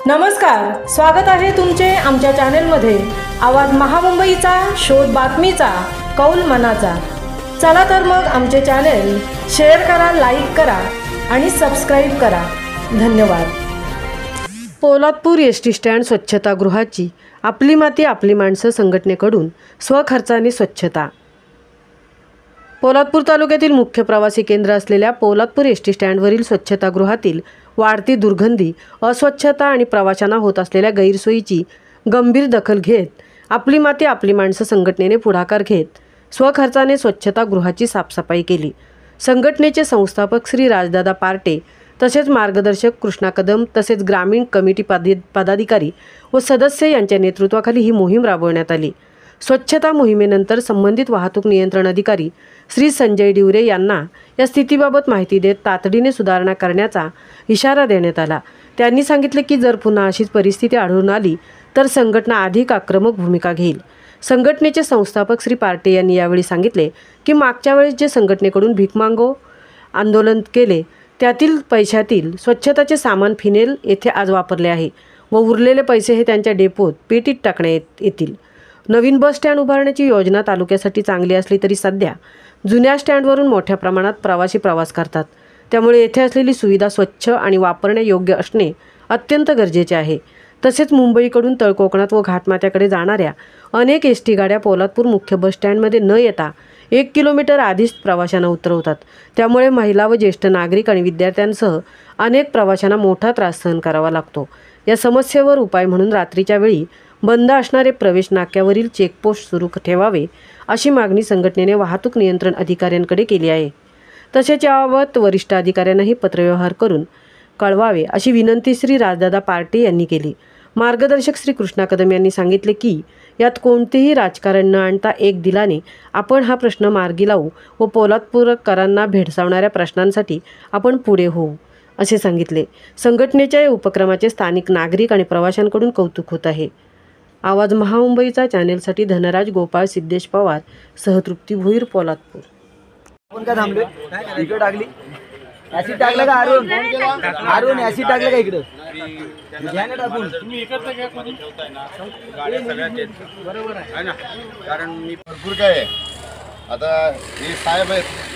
नमस्कार, स्वागत आहे तुमचे आमच्या चॅनेलमध्ये। आवाज महामुंबईचा, शोध बातमीचा, कौल मनाचा। चला तर मग आमचे चॅनेल शेअर करा, लाईक करा आणि सबस्क्राईब करा। धन्यवाद। पोलादपूर एसटी स्टँड स्वच्छतागृहाची आपली माती आपली माणसं संघटनेकडून स्वखर्चाने स्वच्छता। पोलादपूर तालुक्यातील मुख्य प्रवासी केंद्र असलेल्या पोलादपूर एसटी स्टँडवरील स्वच्छतागृहातील वाढती दुर्गंधी, अस्वच्छता आणि प्रवाशांना होत असलेल्या गैरसोयीची गंभीर दखल घेत आपली माती आपली माणसं संघटनेने पुढाकार घेत स्वखर्चाने स्वच्छतागृहाची साफसफाई केली। संघटनेचे संस्थापक श्री राजदादा पार्टे तसेच मार्गदर्शक कृष्णा कदम तसेच ग्रामीण कमिटी पदाधिकारी व सदस्य यांच्या नेतृत्वाखाली ही मोहीम राबवण्यात आली। स्वच्छता मोहिमेनंतर संबंधित वाहतूक नियंत्रण अधिकारी श्री संजय डिवरे यांना या स्थितीबाबत माहिती देत तातडीने सुधारणा करण्याचा इशारा देण्यात आला। त्यांनी सांगितले की जर पुन्हा अशीच परिस्थिती आढळून आली तर संघटना अधिक आक्रमक भूमिका घेईल। संघटनेचे संस्थापक श्री पार्टे यांनी यावेळी सांगितले की मागच्या वेळेस जे संघटनेकडून भीक मागो आंदोलन केले त्यातील पैशातील स्वच्छताचे सामान फिनेल येथे आज वापरले आहे व उरलेले पैसे हे त्यांच्या डेपोत पेटीत टाकण्यात येतील। नवीन बस स्टँड उभारण्याची योजना तालुक्यासाठी चांगली असली तरी सध्या जुन्या स्टँडवरून मोठ्या प्रमाणात प्रवासी प्रवास करतात, त्यामुळे येथे असलेली सुविधा स्वच्छ आणि वापरण्यायोग्य असणे अत्यंत गरजेचे आहे। तसेच मुंबईकडून तळकोकणात व घाटमाथ्याकडे जाणाऱ्या अनेक एसटी गाड्या पोलादपूर मुख्य बस स्टँडमध्ये न येता 1 किलोमीटर आधीच प्रवाशांना उतरवतात, त्यामुळे महिला व ज्येष्ठ नागरिक आणि विद्यार्थ्यांसह अनेक प्रवाशांना मोठा त्रास सहन करावा लागतो। या समस्येवर उपाय म्हणून रात्रीच्या वेळी बंद असणारे प्रवेश नाक्यावरील चेकपोस्ट सुरू ठेवावे अशी मागणी संघटनेने वाहतूक नियंत्रण अधिकाऱ्यांकडे केली आहे। तसेच याबाबत वरिष्ठ अधिकाऱ्यांनाही पत्रव्यवहार करून कळवावे अशी विनंती श्री राजदादा पार्टे यांनी केली। मार्गदर्शक श्री कृष्णा कदम यांनी सांगितले की यात कोणतेही राजकारण न आणता एक दिलाने आपण हा प्रश्न मार्गी लावू व पोलादपूरकरांना भेडसावणाऱ्या प्रश्नांसाठी आपण पुढे होऊ असे सांगितले। संघटनेच्या या उपक्रमाचे स्थानिक नागरिक आणि प्रवाशांकडून कौतुक होत आहे। आवाज महामुंबईचा चॅनेलसाठी धनराज गोपाळ सिद्धेश पवार, सहतृप्ती भोईर, पोलादपूर। आपण काय थांबले इकडे टाकली ऍसिड टाकलं का अरुण अरुण ऍसिड टाकलं का इकडे घ्या ना टाकून तुम्ही इकडचं घ्या कोणी गाड्या सगळ्या बरोबर आहे ना, कारण मी भरपूर काय आहे आता हे साहेब आहेत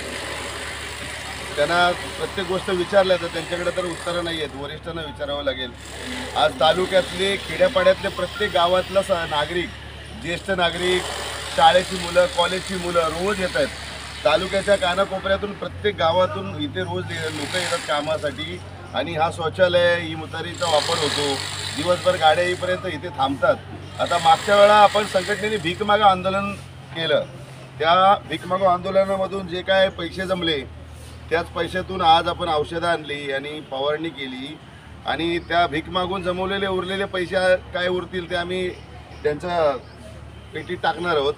त्यांना प्रत्येक गोष्ट विचारल्या तर त्यांच्याकडे तर उत्तरं नाही आहेत, वरिष्ठांना विचारावं लागेल। आज तालुक्यातले खेड्यापाड्यातले प्रत्येक गावातला नागरिक, ज्येष्ठ नागरिक, शाळेची मुलं, कॉलेजची मुलं रोज येत आहेत। तालुक्याच्या कानाकोपऱ्यातून प्रत्येक गावातून इथे रोज लोक येतात कामासाठी आणि हा शौचालय ही मुतारीचा वापर होतो। दिवसभर गाड्या येईपर्यंत इथे थांबतात। आता मागच्या वेळा आपण संघटनेने भीक मागो आंदोलन केलं, त्या भीक मागो आंदोलनामधून जे काय पैसे जमले त्याच पैशातून आज आपण औषधं आणली आणि फवारणी केली आणि त्या भीक मागून जमवलेले उरलेले पैसे काय उरतील ते आम्ही त्यांच्या पेटीत टाकणार आहोत।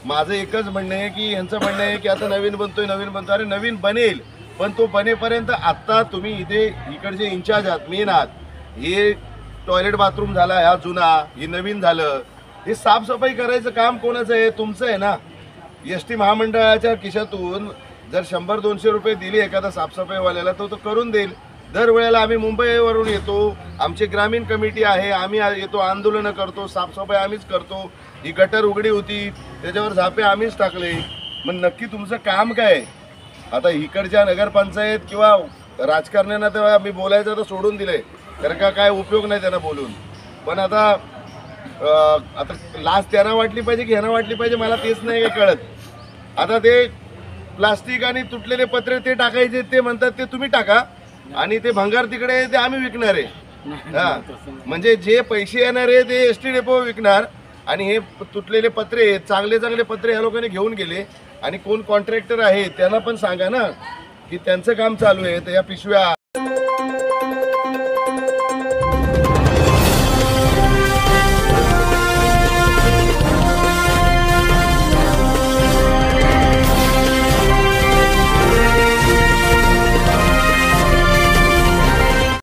माझं एकच म्हणणं आहे की यांचं म्हणणं आहे की आता नवीन बनतोय अरे नवीन बनेल, पण तो बनेपर्यंत आत्ता तुम्ही इथे इकडचे इन्चार्ज आहात, मेन आहात। हे टॉयलेट बाथरूम झाला, ह्या जुना, हे नवीन झालं, हे साफसफाई करायचं काम कोणाचं आहे? तुमचं आहे ना। एसटी महामंडळाच्या खिशातून जर 100-200 रुपये दिले एखादा साफसफाईवाल्याला तो करून देईल। दरवेळेला आम्ही मुंबईवरून येतो, आमची ग्रामीण कमिटी आहे, आम्ही येतो, आंदोलनं करतो, साफसफाई आम्हीच करतो। ही गटर उघडी होती त्याच्यावर झापे आम्हीच टाकले, मग नक्की तुमचं काम काय? आता इकडच्या नगरपंचायत किंवा राजकारण्यांना तर आम्ही बोलायचं तर सोडून दिलंय, कारण का काय उपयोग नाही त्यांना बोलून। पण आता लाच त्यांना वाटली पाहिजे की ह्यांना वाटली पाहिजे मला तेच नाही काय कळत। आता ते प्लास्टिक आणि तुटलेले पत्रे ते टाकायचे, ते म्हणतात ते तुम्ही टाका आणि ते भंगार तिकडे ते आम्ही विकणार आहे। हा, म्हणजे जे पैसे येणार आहे ते एसटी डेपो विकणार आणि हे तुटलेले पत्रे, चांगले पत्रे ह्या लोकांनी घेऊन गेले आणि कोण कॉन्ट्रॅक्टर आहे त्यांना पण सांगा ना की त्यांचं काम चालू आहे, तर या पिशव्या